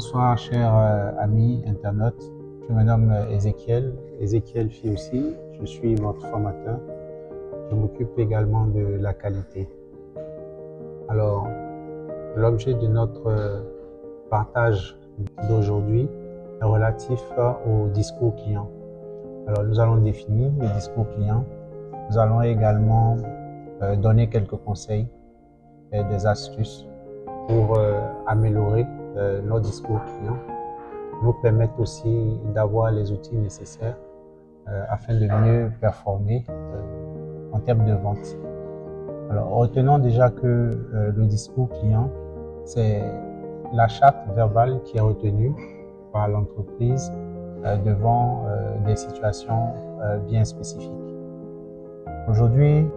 Bonsoir chers amis internautes, je me nomme Ézéchiel Fiussi, je suis votre formateur, je m'occupe également de la qualité. Alors, l'objet de notre partage d'aujourd'hui est relatif au discours client. Alors, nous allons définir le discours client, nous allons également donner quelques conseils et des astuces pour améliorer nos discours clients, nous permettent aussi d'avoir les outils nécessaires afin de mieux performer en termes de vente. Alors, retenons déjà que le discours client, c'est la charte verbale qui est retenue par l'entreprise devant des situations bien spécifiques. Aujourd'hui,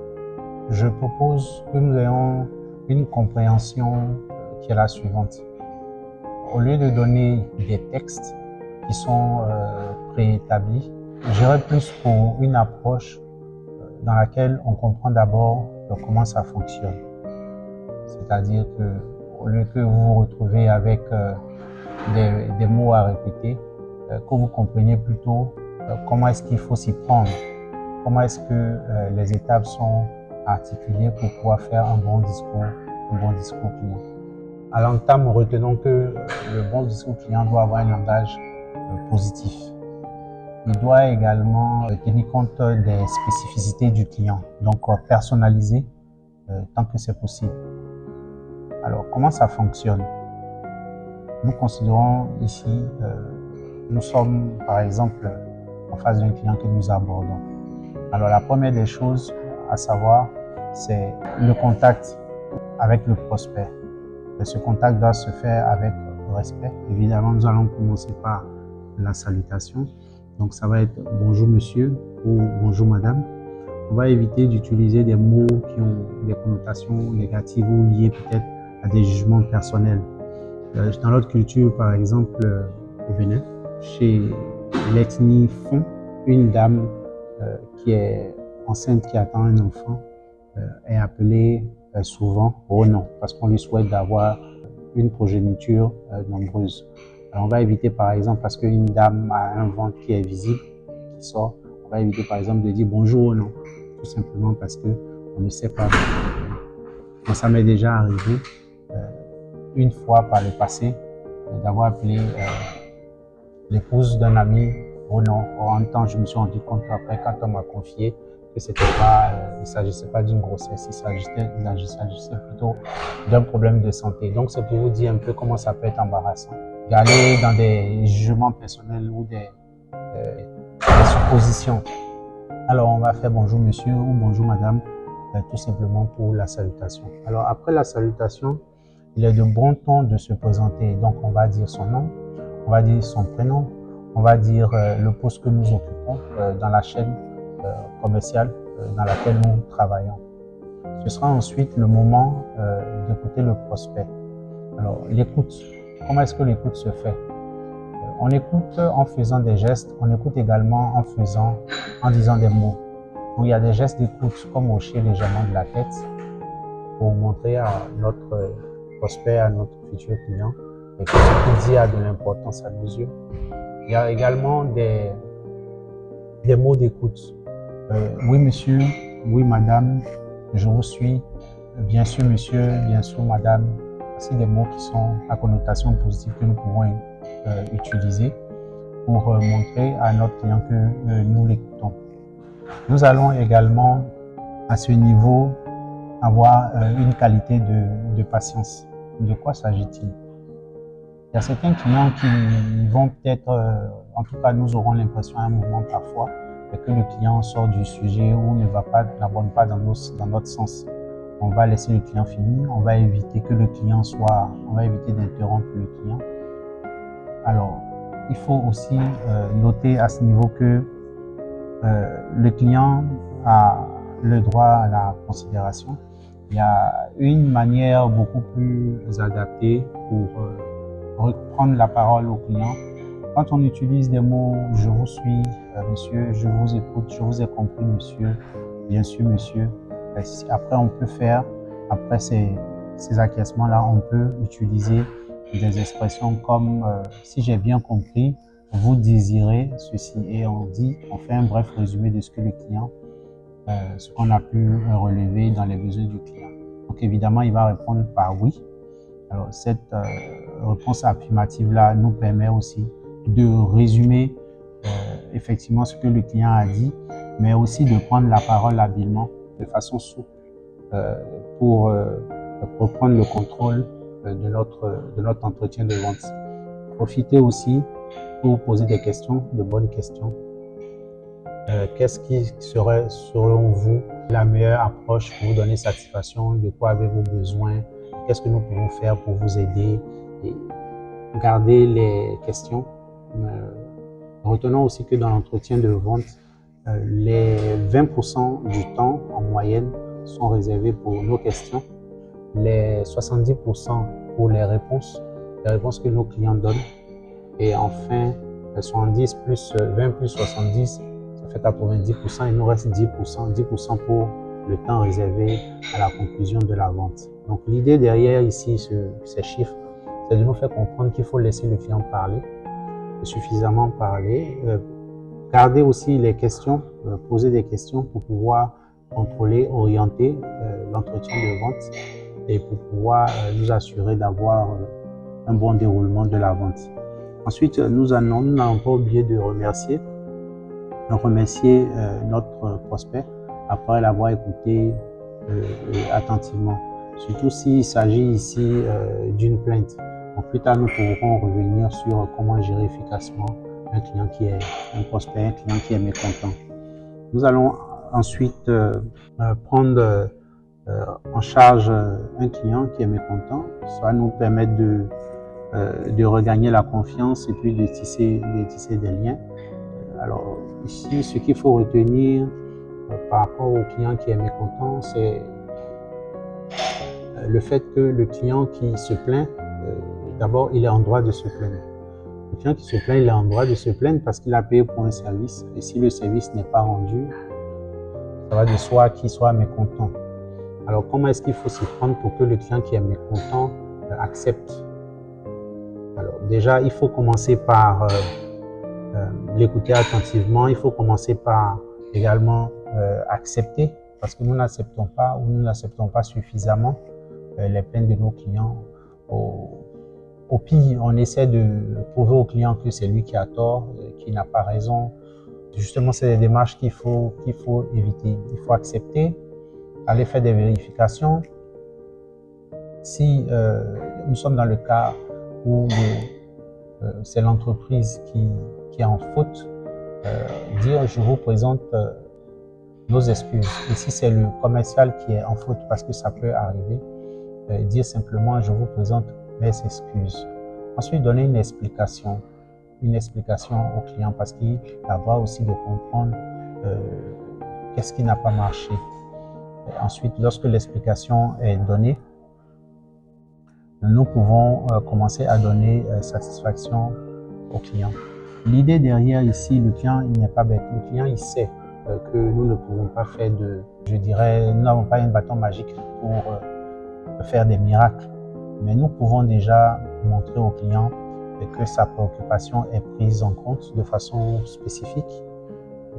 je propose que nous ayons une compréhension qui est la suivante. Au lieu de donner des textes qui sont préétablis, j'irais plus pour une approche dans laquelle on comprend d'abord comment ça fonctionne. C'est-à-dire que au lieu que vous vous retrouvez avec des mots à répéter, que vous compreniez plutôt comment est-ce qu'il faut s'y prendre, comment est-ce que les étapes sont articulées pour pouvoir faire un bon discours client. À l'entame, retenons que le bon discours client doit avoir un langage positif. Il doit également tenir compte des spécificités du client, donc personnaliser tant que c'est possible. Alors, comment ça fonctionne? Nous considérons ici, nous sommes par exemple en face d'un client que nous abordons. Alors, la première des choses à savoir, c'est le contact avec le prospect. Ce contact doit se faire avec respect. Évidemment, nous allons commencer par la salutation. Donc, ça va être bonjour monsieur ou bonjour madame. On va éviter d'utiliser des mots qui ont des connotations négatives ou liées peut-être à des jugements personnels. Dans notre culture, par exemple, au Bénin, chez l'ethnie Fon, une dame qui est enceinte, qui attend un enfant, est appelée souvent Renan, parce qu'on lui souhaite d'avoir une progéniture nombreuse. Alors on va éviter par exemple, parce qu'une dame a un ventre qui est visible, qui sort, on va éviter par exemple de dire bonjour Renan, tout simplement parce qu'on ne sait pas. Moi, ça m'est déjà arrivé une fois par le passé d'avoir appelé l'épouse d'un ami Renan. En même temps, je me suis rendu compte après, quand on m'a confié que c'était pas, il ne s'agissait pas d'une grossesse, il s'agissait plutôt d'un problème de santé. Donc, c'est pour vous dire un peu comment ça peut être embarrassant. D'aller dans des jugements personnels ou des suppositions. Alors, on va faire bonjour monsieur ou bonjour madame, tout simplement pour la salutation. Alors, après la salutation, il est de bon ton de se présenter. Donc, on va dire son nom, on va dire son prénom, on va dire le poste que nous occupons dans la chaîne commerciale dans laquelle nous travaillons. Ce sera ensuite le moment d'écouter le prospect. Alors, l'écoute. Comment est-ce que l'écoute se fait? On écoute en faisant des gestes, on écoute également en disant des mots. Donc, il y a des gestes d'écoute comme hocher légèrement de la tête pour montrer à notre prospect, à notre futur client, que ce qu'il dit a de l'importance à nos yeux. Il y a également des mots d'écoute. Oui monsieur, oui madame, je vous suis, bien sûr monsieur, bien sûr madame. C'est des mots qui sont à connotation positive que nous pouvons utiliser pour montrer à notre client que nous l'écoutons. Nous allons également à ce niveau avoir une qualité de patience. De quoi s'agit-il? Il y a certains clients qui vont peut-être, en tout cas nous aurons l'impression à un moment parfois, que le client sort du sujet ou n'abonde pas dans notre sens. On va laisser le client finir, on va éviter que le client on va éviter d'interrompre le client. Alors, il faut aussi noter à ce niveau que le client a le droit à la considération. Il y a une manière beaucoup plus adaptée pour reprendre la parole au client. Quand on utilise des mots « je vous suis, monsieur »,« je vous écoute »,« je vous ai compris, monsieur »,« bien sûr, monsieur », après on peut faire, après ces acquiescements-là, on peut utiliser des expressions comme si j'ai bien compris, vous désirez ceci, et on fait un bref résumé de ce que le client, ce qu'on a pu relever dans les besoins du client. Donc évidemment, il va répondre par oui. Alors cette réponse affirmative-là nous permet aussi de résumer effectivement ce que le client a dit, mais aussi de prendre la parole habilement, de façon souple, pour reprendre le contrôle de notre entretien de vente. Profitez aussi pour poser des questions, de bonnes questions. Qu'est-ce qui serait, selon vous, la meilleure approche pour vous donner satisfaction? De quoi avez-vous besoin? Qu'est-ce que nous pouvons faire pour vous aider? Et gardez les questions. Retenons aussi que dans l'entretien de vente, les 20% du temps en moyenne sont réservés pour nos questions, les 70% pour les réponses que nos clients donnent, et enfin 70 plus 20 plus 70, ça fait 90%, il nous reste 10% pour le temps réservé à la conclusion de la vente. Donc l'idée derrière ici, ces chiffres, c'est de nous faire comprendre qu'il faut laisser le client parler, suffisamment parler, garder aussi les questions, poser des questions pour pouvoir contrôler, orienter l'entretien de vente et pour pouvoir nous assurer d'avoir un bon déroulement de la vente. Ensuite, nous n'avons pas oublié de remercier notre prospect après l'avoir écouté attentivement. Surtout s'il s'agit ici d'une plainte. Donc, plus tard, nous pourrons revenir sur comment gérer efficacement un client qui est un prospect, un client qui est mécontent. Nous allons ensuite prendre en charge un client qui est mécontent. Ça va nous permettre de regagner la confiance et puis de tisser des liens. Alors ici, ce qu'il faut retenir par rapport au client qui est mécontent, c'est le fait que le client qui se plaint, d'abord, il est en droit de se plaindre. Le client qui se plaint, il est en droit de se plaindre parce qu'il a payé pour un service. Et si le service n'est pas rendu, ça va de soi qu'il soit mécontent. Alors, comment est-ce qu'il faut s'y prendre pour que le client qui est mécontent accepte? Alors, déjà, il faut commencer par l'écouter attentivement. Il faut commencer par également accepter, parce que nous n'acceptons pas ou nous n'acceptons pas suffisamment les plaintes de nos clients. Au pire, on essaie de prouver au client que c'est lui qui a tort, qu'il n'a pas raison. Justement, c'est des démarches qu'il faut éviter. Il faut accepter, aller faire des vérifications. Si nous sommes dans le cas où c'est l'entreprise qui est en faute, dire je vous présente nos excuses. Et si c'est le commercial qui est en faute, parce que ça peut arriver, dire simplement je vous présente mes excuses. Ensuite, donner une explication au client, parce qu'il a droit aussi de comprendre qu'est-ce qui n'a pas marché. Et ensuite, lorsque l'explication est donnée, nous pouvons commencer à donner satisfaction au client. L'idée derrière ici, le client, il n'est pas bête. Le client, il sait que nous ne pouvons pas faire nous n'avons pas un bâton magique pour faire des miracles. Mais nous pouvons déjà montrer au client que sa préoccupation est prise en compte de façon spécifique.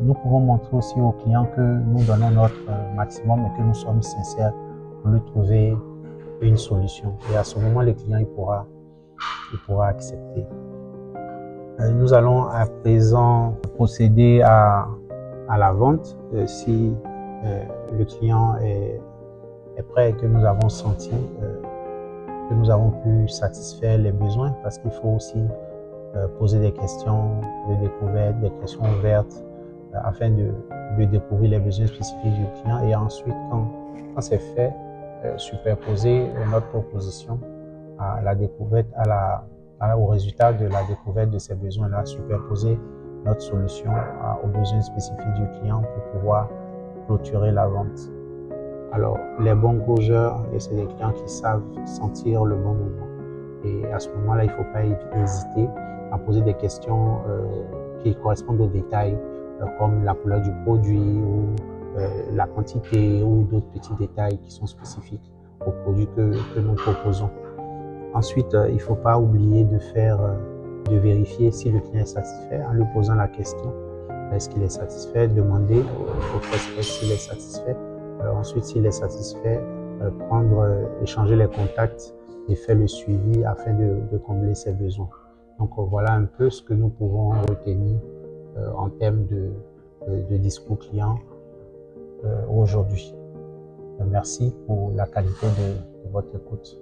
Nous pouvons montrer aussi au client que nous donnons notre maximum et que nous sommes sincères pour lui trouver une solution. Et à ce moment, le client il pourra accepter. Nous allons à présent procéder à la vente. Si le client est prêt et que nous avons senti que nous avons pu satisfaire les besoins, parce qu'il faut aussi poser des questions de découverte, des questions ouvertes, afin de découvrir les besoins spécifiques du client. Et ensuite, quand c'est fait, superposer notre proposition à la découverte, au résultat de la découverte de ces besoins-là, superposer notre solution aux besoins spécifiques du client pour pouvoir clôturer la vente. Alors, les bons closers, c'est des clients qui savent sentir le bon moment. Et à ce moment-là, il ne faut pas hésiter à poser des questions qui correspondent aux détails, comme la couleur du produit ou la quantité ou d'autres petits détails qui sont spécifiques au produit que nous proposons. Ensuite, il ne faut pas oublier de vérifier si le client est satisfait en lui posant la question. Est-ce qu'il est satisfait? Demander au prospect s'il est satisfait. Ensuite, s'il est satisfait, échanger les contacts et faire le suivi afin de combler ses besoins. Donc voilà un peu ce que nous pouvons retenir en termes de discours client aujourd'hui. Merci pour la qualité de votre écoute.